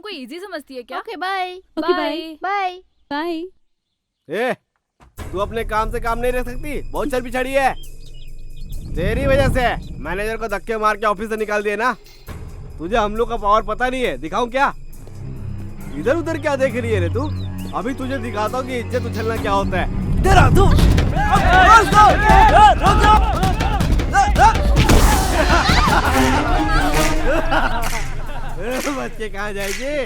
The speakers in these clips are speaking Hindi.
कोई इजी समझती है क्या? Okay bye. Okay bye bye bye. ए, तू अपने काम से काम नहीं रख सकती? बहुत चल पिछड़ी है। तेरी वजह से मैनेजर को धक्के मार के ऑफिस से निकाल दिए ना। तुझे हम लोग का पावर पता नहीं है, दिखाऊं क्या? इधर उधर क्या देख रही है रे तू? अभी तुझे दिखाता हूँ कि इज्जत उछलना क्या होता है। तेरा तू बच के कहाँ जाएगी?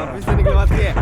ऑफिस से निकलवाती है।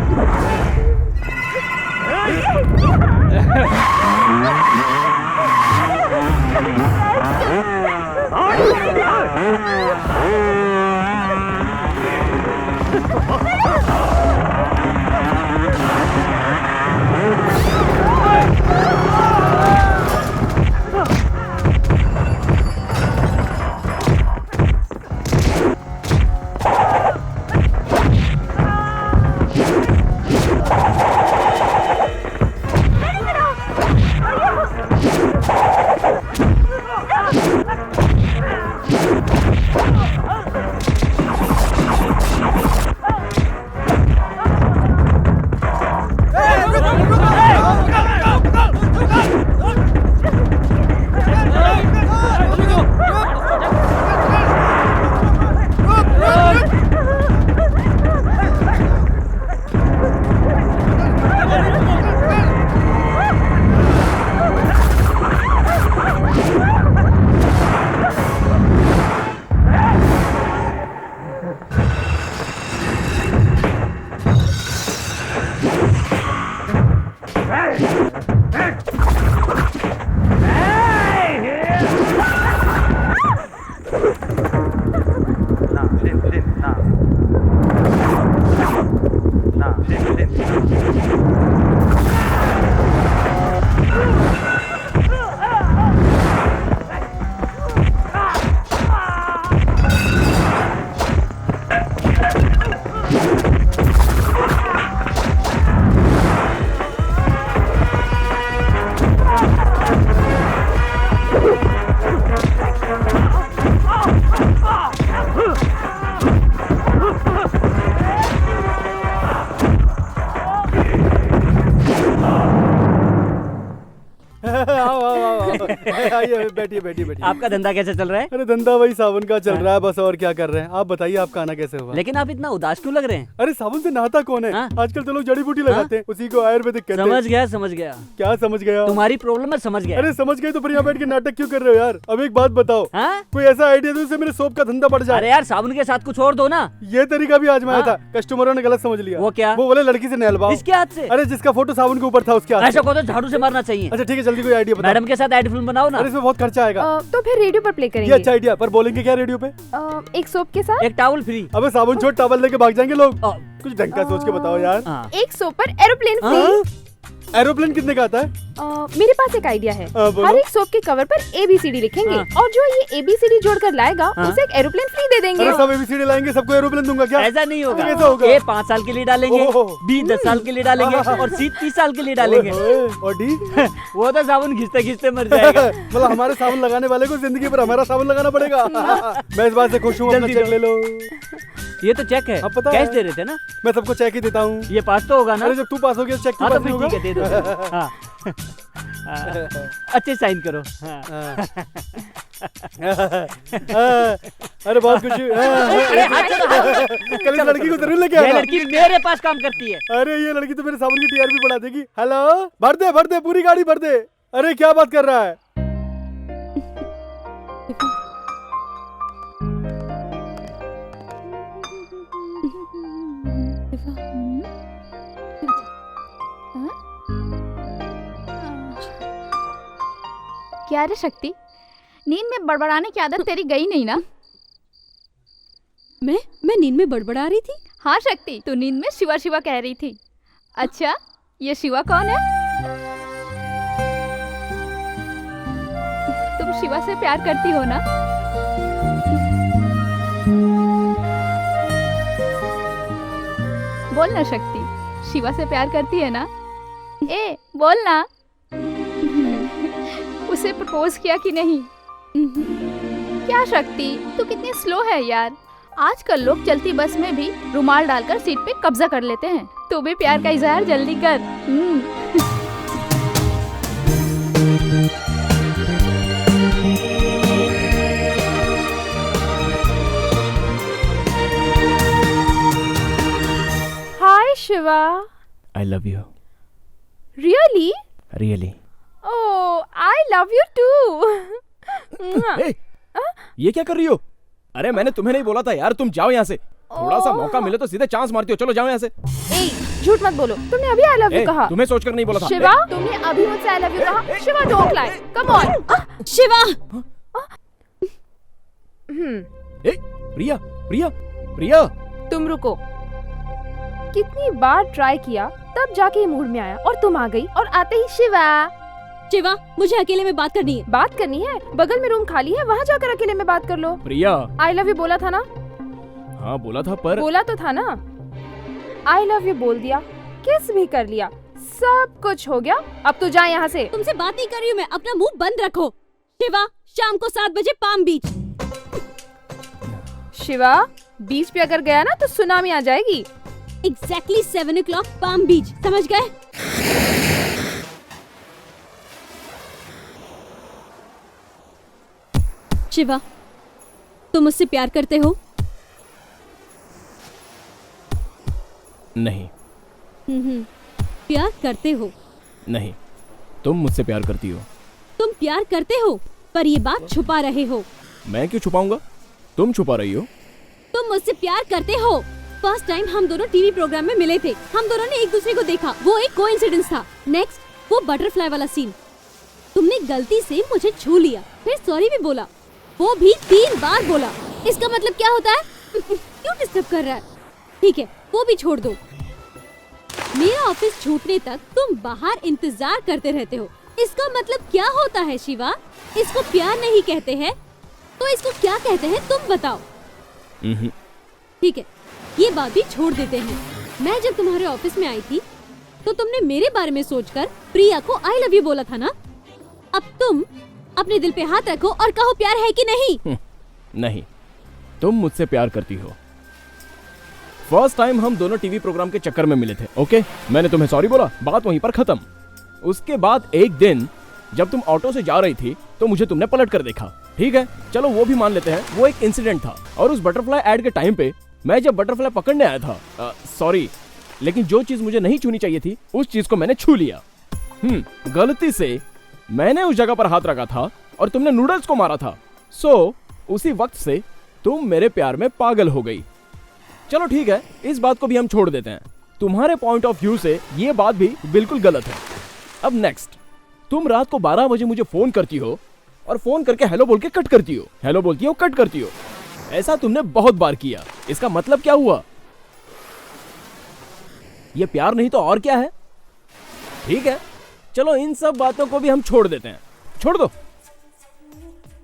बैठिए बैठिए बैठिए। आपका धंधा कैसे चल रहा है? अरे धंधा वही साबुन का चल रहा है बस, और क्या कर रहे हैं? आप बताइए आपका आना कैसे हुआ? लेकिन आप इतना उदास क्यों लग रहे हैं? अरे साबुन से नहाता कौन है? आजकल तो लोग जड़ी बूटी लगाते हैं, उसी को आयुर्वेदिक कहते हैं। समझ गया। क्या समझ गया? तुम्हारी प्रॉब्लम है, समझ गया। अरे समझ गए तो फिर यहाँ बैठ के नाटक क्यों कर रहे हो यार? अब एक बात बताओ, कोई ऐसा आइडिया दो जिससे मेरे सोप का धंधा बढ़ जाए। अरे यार साबुन के साथ कुछ और दो ना। ये तरीका भी आजमाया था, कस्टमरों ने गलत समझ लिया। वो क्या? वो बोले लड़की से नहलवाओ। इसके हाथ से? अरे जिसका फोटो साबुन के ऊपर था उसके हाथ। ऐसा को तो झाड़ू से मारना चाहिए। अच्छा ठीक है, जल्दी कोई आइडिया बताओ। मैडम के साथ एड फिल्म बनाओ ना। अरे इसमें बहुत खर्चा आएगा। तो फिर रेडियो पर प्ले करेंगे। ये अच्छा आइडिया, पर बोलेंगे क्या रेडियो पे? एक सोप के साथ एक टॉवल फ्री। अबे साबुन छोड़, टॉवल लेके भाग जाएंगे लोग। कुछ ढंग का सोच के बताओ यार। एक सोप पर एरोप्लेन फ्री। एरोप्लेन कितने का आता है? मेरे पास एक आइडिया है। हर एक सोप के कवर पर ABCD लिखेंगे और जो ये ABCD जोड़कर लाएगा उसे एक एरोप्लेन फ्री दे देंगे। अरे सब ABCD लाएंगे, सबको एरोप्लेन दूंगा क्या? ऐसा नहीं होगा। कैसा होगा? A 5 साल के लिए डालेंगे, B 10 साल के लिए डालेंगे और C 30 साल के लिए डालेंगे। और D? वो तो साबुन घिसते घिसते मर जाएगा। मतलब हमारे साबुन लगाने वाले को जिंदगी भर हमारा साबुन लगाना पड़ेगा। मैं इस बात से खुश हूँ। चेक ले लो। ये तो चेक है, कैश दे रहे थे ना? मैं सबको चेक ही देता हूँ। ये पास तो होगा ना? अरे जब तू पास हो गया चेक हाँ तो फिर ठीक है, दे दो। हाँ अच्छे साइन करो। अरे बहुत खुशी। कल इस लड़की को जरूर लेके आना। ये लड़की मेरे पास काम करती है। अरे ये लड़की तो मेरे साबुन की TRP बढ़ा देगी। हेलो, भर दे पूरी गाड़ी भर दे। अरे क्या बात कर रहा है? क्या रे शक्ति, नींद में बड़बड़ाने की आदत तेरी गई नहीं ना? मैं नींद में बड़बड़ा रही थी? हाँ शक्ति, तू नींद में शिवा शिवा कह रही थी। अच्छा, ये शिवा कौन है? तुम शिवा से प्यार करती हो ना? बोल ना शक्ति, शिवा से प्यार करती है ना? ए बोल ना। उसे प्रपोज किया कि नहीं? क्या शक्ति, तू कितनी स्लो है यार। आजकल लोग चलती बस में भी रुमाल डालकर सीट पे कब्जा कर लेते हैं। तू भी प्यार का इजहार जल्दी कर। Hi Shiva. I love you. Really? Really. Oh, I love you too. Hey, ये क्या कर रही हो? अरे मैंने तुम्हें नहीं बोला था यार, तुम जाओ यहाँ से। थोड़ा सा मौका मिले तो सीधे चांस मारती हो। चलो जाओ यहाँ से। झूठ मत बोलो, तुमने अभी आई लव यू कहा। तुम्हें सोचकर नहीं बोला था। शिवा, तुमने अभी मुझसे आई लव यू कहा। Shiva, don't lie, come on. Shiva, Priya, Priya, Priya. तुम रुको। कितनी बार ट्राई किया, तब जाके मूड में आया और तुम आ गई और आते ही शिवा। शिवा, मुझे अकेले में बात करनी है। बात करनी है? बगल में रूम खाली है, वहाँ जाकर अकेले में बात कर लो। प्रिया, आई लव यू बोला था ना? हाँ बोला था, पर बोला तो था ना। आई लव यू बोल दिया, किस भी कर लिया, सब कुछ हो गया। अब तो जा यहाँ से। तुमसे बात नहीं कर रही हूँ मैं, अपना मुंह बंद रखो। शिवा, शाम को 7 बजे पाम बीच। शिवा, बीच पे अगर गया ना तो सुनामी आ जाएगी। Exactly 7 o'clock पाम बीच, समझ गए? शिवा, तुम मुझसे प्यार करते हो? नहीं। प्यार करते हो? नहीं, तुम मुझसे प्यार करती हो। तुम प्यार करते हो, पर ये बात छुपा रहे हो। मैं क्यों छुपाऊंगा? तुम छुपा रही हो। तुम मुझसे प्यार करते हो। फर्स्ट टाइम हम दोनों टीवी प्रोग्राम में मिले थे, हम दोनों ने एक दूसरे को देखा, वो एक कोइंसिडेंस था। नेक्स्ट, वो बटरफ्लाई वाला सीन, तुमने गलती से मुझे छू लिया, फिर सॉरी भी बोला, वो भी 3 बार बोला। इसका मतलब क्या होता है? क्यों डिस्टर्ब कर रहा है? ठीक है, वो भी छोड़ दो। मेरा ऑफिस छूटने तक तुम बाहर इंतजार करते रहते हो। इसका मतलब क्या होता है शिवा? इसको प्यार नहीं कहते हैं, तो इसको क्या कहते हैं तुम बताओ। ठीक है, ये बात भी छोड़ देते हैं। मैं जब तुम्हारे ऑफिस में आई थी तो तुमने मेरे बारे में सोचकर प्रिया को आई लव यू बोला था ना? अब तुम अपने दिल पे हाथ रखो और कहो प्यार है कि नहीं। नहीं, तुम मुझसे प्यार करती हो। फर्स्ट टाइम हम दोनों टीवी प्रोग्राम के चक्कर में मिले थे, ओके? मैंने तुम्हें सॉरी बोला, बात वहीं पर खत्म। उसके बाद एक दिन जब तुम ऑटो से जा रही थी तो मुझे तुमने पलट कर देखा। ठीक है, चलो वो भी मान लेते हैं, वो एक इंसिडेंट था। और उस बटरफ्लाई एड के टाइम पे मैं जब बटरफ्लाई पकड़ने आया था, सॉरी, लेकिन जो चीज मुझे नहीं छूनी चाहिए थी उस चीज को मैंने छू लिया। गलती से मैंने उस जगह पर हाथ रखा था और तुमने नूडल्स को मारा था। सो उसी वक्त से तुम मेरे प्यार में पागल हो गई। चलो ठीक है, इस बात को भी हम छोड़ देते हैं। तुम्हारे पॉइंट ऑफ व्यू से ये बात भी बिल्कुल गलत है। अब नेक्स्ट, तुम रात को 12 बजे मुझे फोन करती हो और फोन करके हेलो बोल के कट करती हो, हेलो बोलती हो कट करती हो। ऐसा तुमने बहुत बार किया। इसका मतलब क्या हुआ? ये प्यार नहीं तो और क्या है? ठीक है, चलो इन सब बातों को भी हम छोड़ देते हैं। छोड़ दो।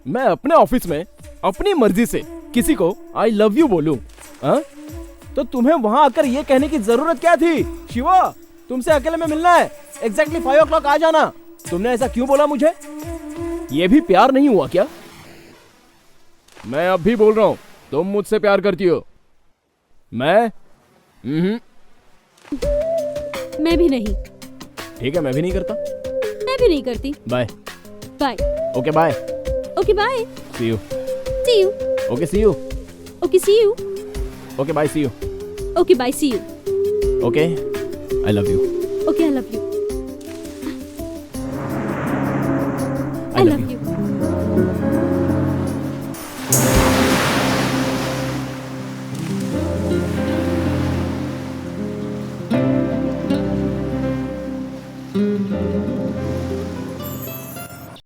मैं अपने ऑफिस में अपनी मर्जी से किसी को आई लव यू बोलूं, तो तुम्हें वहां आकर ये कहने की जरूरत क्या थी? शिवा, तुमसे अकेले में मिलना है, एग्जैक्टली 5 o'clock आ जाना। तुमने ऐसा क्यों बोला मुझे? ये भी प्यार नहीं हुआ क्या? मैं अब भी बोल रहा हूं, तुम मुझसे प्यार करती हो। मैं भी नहीं। ठीक है, मैं भी नहीं करता। मैं भी नहीं करती। Bye. Bye. Okay bye. Okay bye. See you. See you. Okay see you. Okay see you. Okay bye see you. Okay bye see you. Okay, I love you.